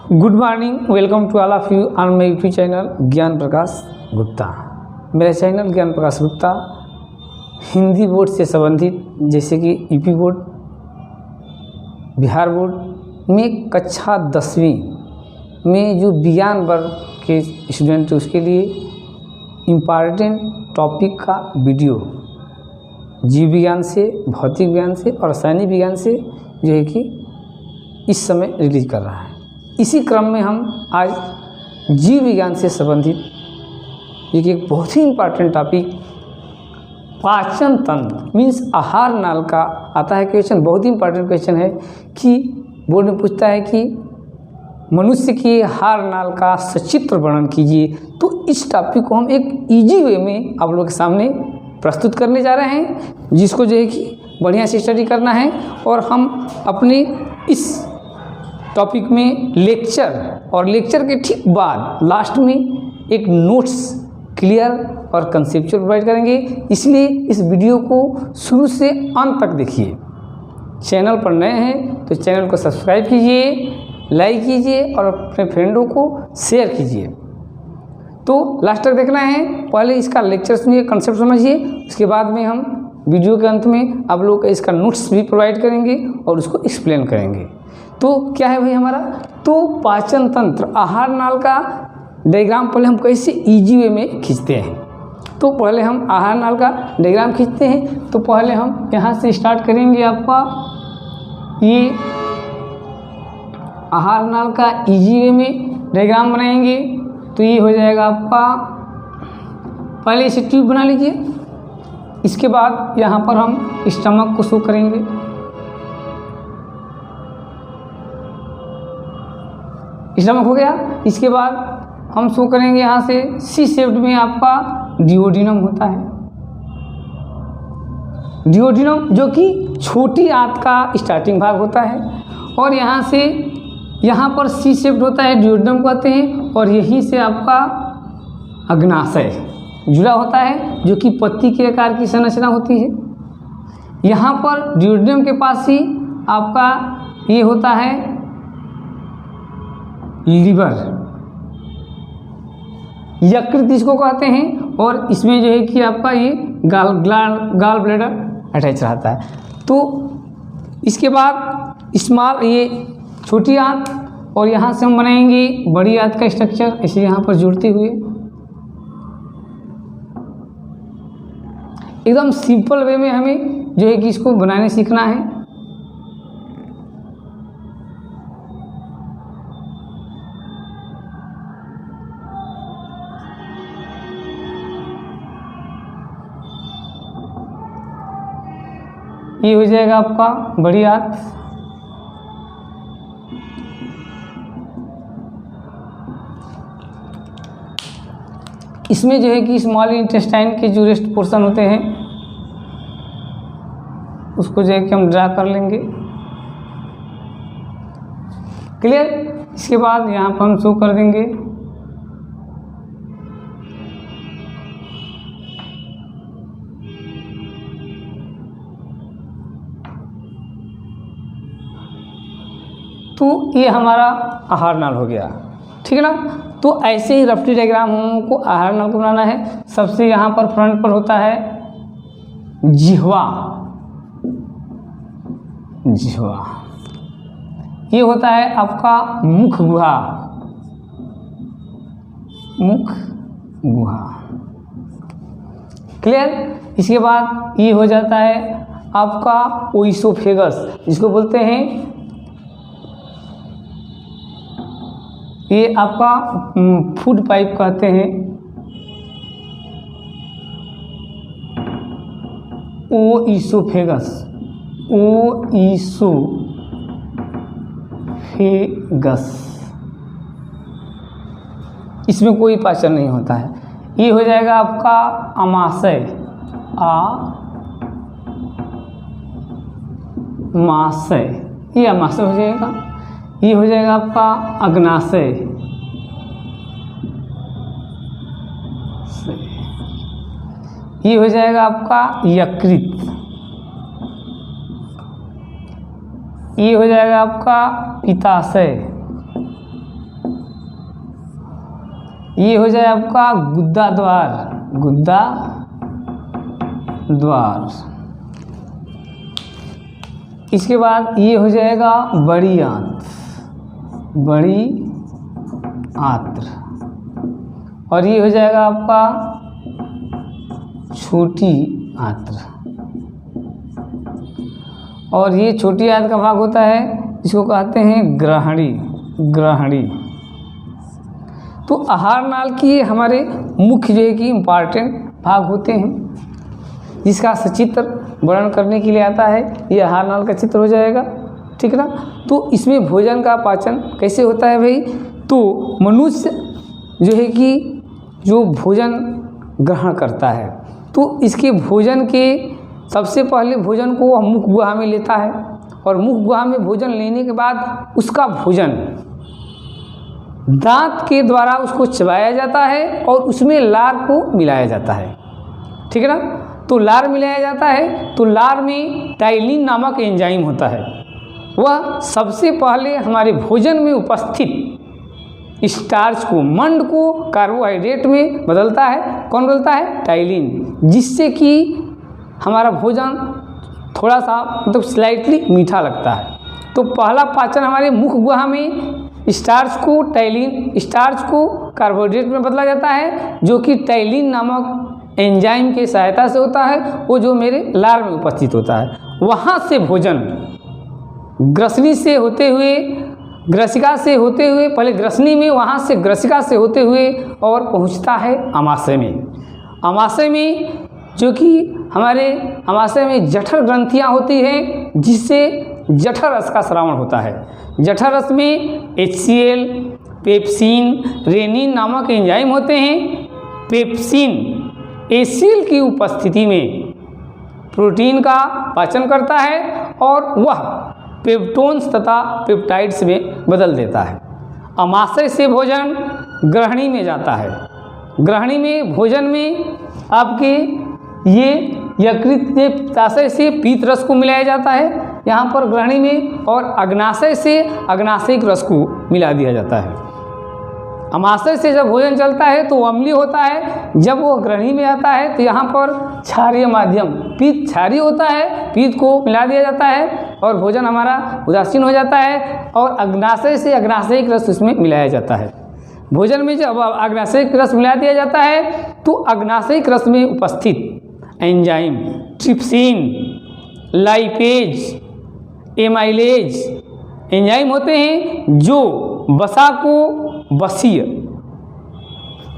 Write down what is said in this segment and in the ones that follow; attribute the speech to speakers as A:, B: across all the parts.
A: Good morning, welcome to all of you on my YouTube channel Gyan Prakash Gupta. मेरा channel Gyan Prakash Gupta Hindi board से संबंधित जैसे कि यूपी बोर्ड, बिहार बोर्ड में कक्षा 10वीं में जो विज्ञान वर्ग के स्टूडेंट हैं उसके लिए इम्पॉर्टेंट टॉपिक का वीडियो जीव विज्ञान से, भौतिक विज्ञान से और रासायनिक विज्ञान से जो है कि इस समय रिलीज कर रहा है। इसी क्रम में हम आज जीव विज्ञान से संबंधित एक बहुत ही इम्पॉर्टेंट टॉपिक पाचन तंत्र मीन्स आहार नाल का आता है क्वेश्चन। बहुत ही इम्पॉर्टेंट क्वेश्चन है कि बोर्ड में पूछता है कि मनुष्य की आहार नाल का सचित्र वर्णन कीजिए। तो इस टॉपिक को हम एक इजी वे में आप लोगों के सामने प्रस्तुत करने जा रहे हैं, जिसको जो है कि बढ़िया से स्टडी करना है। और हम अपने इस टॉपिक में लेक्चर और लेक्चर के ठीक बाद लास्ट में एक नोट्स क्लियर और कंसेप्चुअल प्रोवाइड करेंगे। इसलिए इस वीडियो को शुरू से अंत तक देखिए। चैनल पर नए हैं तो चैनल को सब्सक्राइब कीजिए, लाइक कीजिए और अपने फ्रेंडों को शेयर कीजिए। तो लास्ट तक देखना है। पहले इसका लेक्चर सुनिए, कंसेप्ट समझिए, उसके बाद में हम वीडियो के अंत में आप लोगों का इसका नोट्स भी प्रोवाइड करेंगे और उसको एक्सप्लेन करेंगे। तो क्या है भाई हमारा, तो पाचन तंत्र आहार नाल का डायग्राम पहले हम कैसे इजी वे में खींचते हैं। तो पहले हम आहार नाल का डायग्राम खींचते हैं। तो पहले हम यहाँ से स्टार्ट करेंगे। आपका ये आहार नाल का इजी वे में डायग्राम बनाएंगे। तो ये हो जाएगा आपका, पहले इसे ट्यूब बना लीजिए। इसके बाद यहाँ पर हम स्टमक को शो करेंगे। स्टमक हो गया। इसके बाद हम शो करेंगे यहाँ से सी शेप्ड में आपका डिओडिनम होता है। डिओडिनम जो कि छोटी आंत का स्टार्टिंग भाग होता है और यहाँ से यहाँ पर सी शेप्ड होता है, डिओडिनम कहते हैं। और यहीं से आपका अग्नाशय जुड़ा होता है जो कि पत्ती के आकार की संरचना होती है। यहाँ पर डिओडिनम के पास ही आपका ये होता है लीवर, यकृत इसको कहते हैं। और इसमें जो है कि आपका ये गाल ब्लैडर अटैच रहता है। तो इसके बाद स्मॉल ये छोटी आंत और यहाँ से हम बनाएंगे बड़ी आंत का स्ट्रक्चर, इसे यहाँ पर जोड़ते हुए एकदम सिंपल वे में हमें जो है कि इसको बनाने सीखना है। ये हो जाएगा आपका बड़ी आंत। इसमें जो है कि स्मॉल इंटेस्टाइन के जो रेस्ट पोर्शन होते हैं उसको जो है कि हम ड्रा कर लेंगे। क्लियर। इसके बाद यहाँ पर हम शो कर देंगे तो ये हमारा आहार नाल हो गया, ठीक है ना। तो ऐसे ही रफली डायग्राम हमको आहार नाल को बनाना है। सबसे यहाँ पर फ्रंट पर होता है जिह्वा। जिह्वा ये होता है आपका मुख गुहा। मुख गुहा क्लियर। इसके बाद ये हो जाता है आपका ओइसोफेगस, जिसको बोलते हैं ये आपका फूड पाइप कहते हैं। ओइसोफेगस, ओइसोफेगस इसमें कोई पाचन नहीं होता है। ये हो जाएगा आपका अमाशय, अमाशय, ये अमाशय हो जाएगा। ये हो जाएगा आपका अग्नाशय, ये हो जाएगा आपका यकृत, ये हो जाएगा आपका पित्ताशय, ये हो जाए आपका गुद्दा द्वार, गुद्दा द्वार। इसके बाद ये हो जाएगा बड़ी आंत, बड़ी आंत्र, और ये हो जाएगा आपका छोटी आंत्र, और ये छोटी आंत का भाग होता है, इसको कहते हैं ग्रहणी, ग्रहणी। तो आहार नाल की हमारे मुख्य जो है कि इम्पॉर्टेंट भाग होते हैं, जिसका सचित्र वर्णन करने के लिए आता है, ये आहार नाल का चित्र हो जाएगा, ठीक है ना। तो इसमें भोजन का पाचन कैसे होता है भाई, तो मनुष्य जो है कि जो भोजन ग्रहण करता है, तो इसके भोजन के सबसे पहले भोजन को वह मुख गुहा में लेता है, और मुख गुहा में भोजन लेने के बाद उसका भोजन दांत के द्वारा उसको चबाया जाता है, और उसमें लार को मिलाया जाता है, ठीक है ना। तो लार मिलाया जाता है, तो लार में टाइलिन नामक एंजाइम होता है, वह सबसे पहले हमारे भोजन में उपस्थित स्टार्च को, मंड को कार्बोहाइड्रेट में बदलता है। कौन बदलता है? टाइलिन, जिससे कि हमारा भोजन थोड़ा सा मतलब स्लाइटली मीठा लगता है। तो पहला पाचन हमारे मुख गुहा में स्टार्च को, टाइलिन स्टार्च को कार्बोहाइड्रेट में बदला जाता है, जो कि टाइलिन नामक एंजाइम की सहायता से होता है, वो जो मेरे लार में उपस्थित होता है। वहाँ से भोजन ग्रसनी से होते हुए, ग्रसिका से होते हुए, पहले ग्रसनी में, वहाँ से ग्रसिका से होते हुए और पहुँचता है अमाशय में। अमाशय में जो कि हमारे अमाशय में जठर ग्रंथियाँ होती हैं, जिससे जठर रस का स्रावण होता है। जठर रस में HCl, पेप्सिन, रेनिन नामक एंजाइम होते हैं। पेप्सिन HCl की उपस्थिति में प्रोटीन का पाचन करता है, और वह पेप्टोन्स तथा पेप्टाइड्स में बदल देता है। अमाशय से भोजन ग्रहणी में जाता है। ग्रहणी में भोजन में आपके ये यकृत के पित्ताशय से पीत रस को मिलाया जाता है यहाँ पर ग्रहणी में, और अग्नाशय से अग्नाशयिक रस को मिला दिया जाता है। अमाशय से जब भोजन चलता है तो अम्लीय होता है, जब वो ग्रहणी में आता है तो यहाँ पर क्षारीय माध्यम, पीत क्षारीय होता है, पीत को मिला दिया जाता है और भोजन हमारा उदासीन हो जाता है, और अग्नाशय से अग्नाशयिक रस उसमें मिलाया जाता है। भोजन में जब अग्नाशयिक रस मिला दिया जाता है तो अग्नाशयिक रस में उपस्थित enzyme trypsin, lipase, amylase enzyme होते हैं, जो वसा को वसीय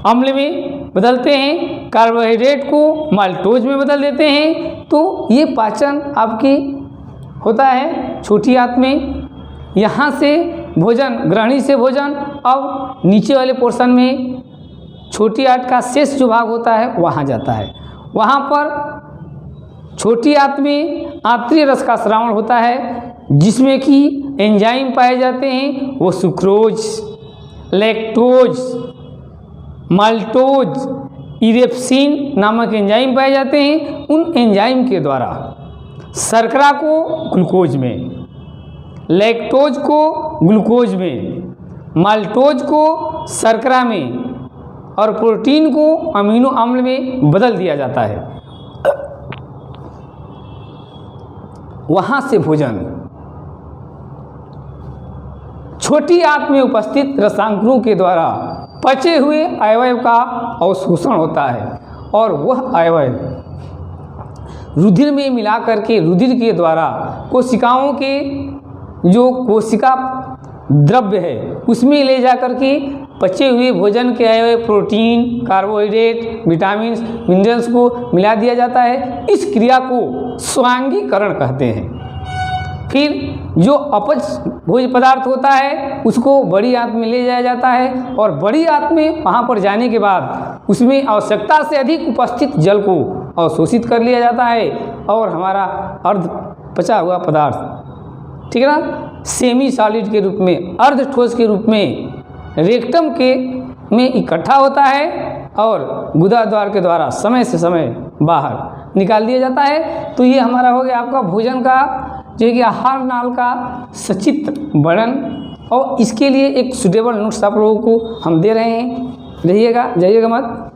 A: अम्ल में बदलते हैं, कार्बोहाइड्रेट को माल्टोज में बदल देते हैं। तो ये पाचन आपकी होता है छोटी आंत में। यहाँ से भोजन, ग्रहणी से भोजन अब नीचे वाले पोर्शन में छोटी आंत का शेष जो भाग होता है वहाँ जाता है। वहाँ पर छोटी आंत में आंतरीय रस का स्रावण होता है, जिसमें कि एंजाइम पाए जाते हैं, वो सुक्रोज, लैक्टोज, माल्टोज, इरेप्सिन नामक एंजाइम पाए जाते हैं। उन एंजाइम के द्वारा शर्करा को ग्लूकोज में, लैक्टोज को ग्लूकोज में, माल्टोज को शर्करा में और प्रोटीन को अमीनो अम्ल में बदल दिया जाता है। वहाँ से भोजन छोटी आंत में उपस्थित रसांकुरों के द्वारा पचे हुए अवयव का अवशोषण होता है, और वह अवयव रुधिर में मिला करके रुधिर के द्वारा कोशिकाओं के जो कोशिका द्रव्य है उसमें ले जा करके पचे हुए भोजन के अवयव प्रोटीन, कार्बोहाइड्रेट, विटामिन, मिनरल्स को मिला दिया जाता है। इस क्रिया को स्वांगीकरण कहते हैं। फिर जो अपच भोज्य पदार्थ होता है उसको बड़ी आंत में ले जाया जाता है, और बड़ी आंत में वहाँ पर जाने के बाद उसमें आवश्यकता से अधिक उपस्थित जल को अवशोषित कर लिया जाता है, और हमारा अर्ध पचा हुआ पदार्थ, ठीक है ना, सेमी सॉलिड के रूप में, अर्ध ठोस के रूप में रेक्टम के में इकट्ठा होता है, और गुदा द्वार के द्वारा समय से समय बाहर निकाल दिया जाता है। तो ये हमारा हो गया आपका भोजन का जो कि आहार नाल का सचित्र वर्णन, और इसके लिए एक सुटेबल नोट्स आप लोगों को हम दे रहे हैं। रहिएगा, जाइएगा मत।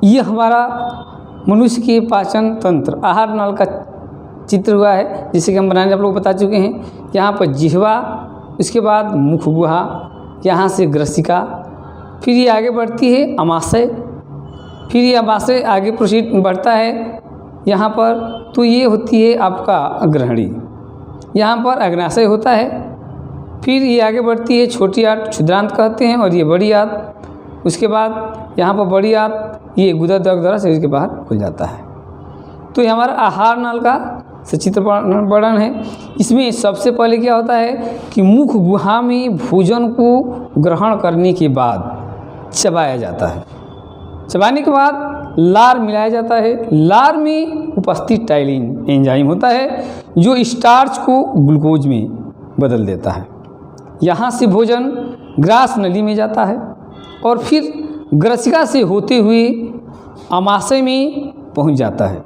A: ये हमारा मनुष्य के पाचन तंत्र आहार नाल का चित्र हुआ है, जिसे कि हम बनाने आप लोग बता चुके हैं। यहाँ पर जिह्वा, उसके बाद मुख गुहा, यहाँ से ग्रसिका, फिर ये आगे बढ़ती है अमाशय, फिर ये अमाशय आगे प्रोसीड बढ़ता है यहाँ पर, तो ये होती है आपका अग्रहणी, यहाँ पर अग्नाशय होता है, फिर ये आगे बढ़ती है छोटी आंत, क्षुद्रांत कहते हैं, और ये बड़ी आंत, उसके बाद यहाँ पर बड़ी आंत ये गुदा द्वारा शरीर के बाहर खुल जाता है। तो ये हमारा आहार नाल का सचित्र वर्णन है। इसमें सबसे पहले क्या होता है कि मुख गुहा में भोजन को ग्रहण करने के बाद चबाया जाता है, चबाने के बाद लार मिलाया जाता है। लार में उपस्थित टाइलिन एंजाइम होता है जो स्टार्च को ग्लूकोज में बदल देता है। यहाँ से भोजन ग्रास नली में जाता है और फिर ग्रसिका से होते हुए अमाशय में पहुँच जाता है,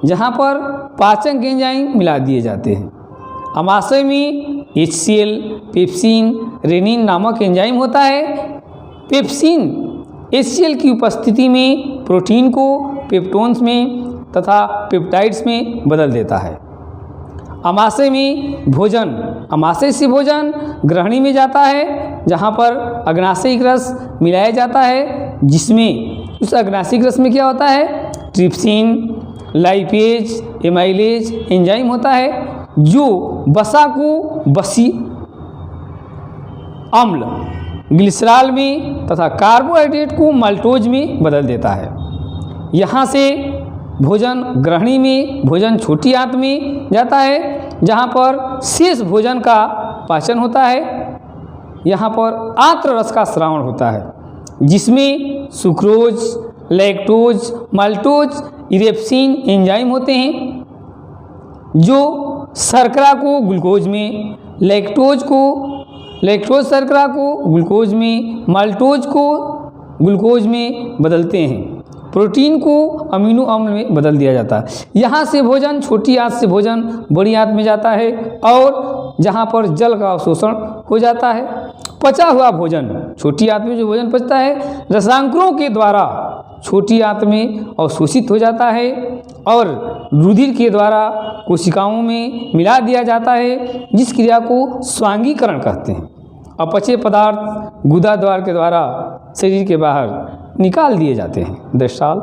A: जहाँ पर पाचन एंजाइम मिला दिए जाते हैं। अमाशय में HCl, पेप्सिन, रेनिन नामक एंजाइम होता है। पेप्सिन HCl की उपस्थिति में प्रोटीन को पेप्टोन्स में तथा पेप्टाइड्स में बदल देता है। अमाशय में भोजन, अमाशय से भोजन ग्रहणी में जाता है, जहाँ पर अग्नाशयिक रस मिलाया जाता है, जिसमें उस अग्नाशयिक रस में क्या होता है ट्रिप्सिन, लाइपेज, एमाइलेज एंजाइम होता है जो वसा को बसी अम्ल, ग्लिसरॉल में तथा कार्बोहाइड्रेट को माल्टोज में बदल देता है। यहाँ से भोजन ग्रहणी में, भोजन छोटी आंत में जाता है, जहाँ पर शेष भोजन का पाचन होता है। यहाँ पर आंत्र रस का स्रावण होता है, जिसमें sucrose, lactose, maltose, erepsin enzyme होते हैं जो शर्करा को ग्लूकोज में, लैक्टोज शर्करा को ग्लूकोज में, माल्टोज को ग्लूकोज में बदलते हैं। प्रोटीन को अमीनो अम्ल में बदल दिया जाता है। यहाँ से भोजन छोटी आंत से भोजन बड़ी आंत में जाता है और जहाँ पर जल का अवशोषण हो जाता है। पचा हुआ भोजन, छोटी आंत में जो भोजन पचता है रसायनों के द्वारा छोटी आंत में अवशोषित हो जाता है और रुधिर के द्वारा कोशिकाओं में मिला दिया जाता है, जिस क्रिया को स्वांगीकरण कहते हैं। अपचे पदार्थ गुदा द्वार के द्वारा शरीर के बाहर निकाल दिए जाते हैं। दशसाल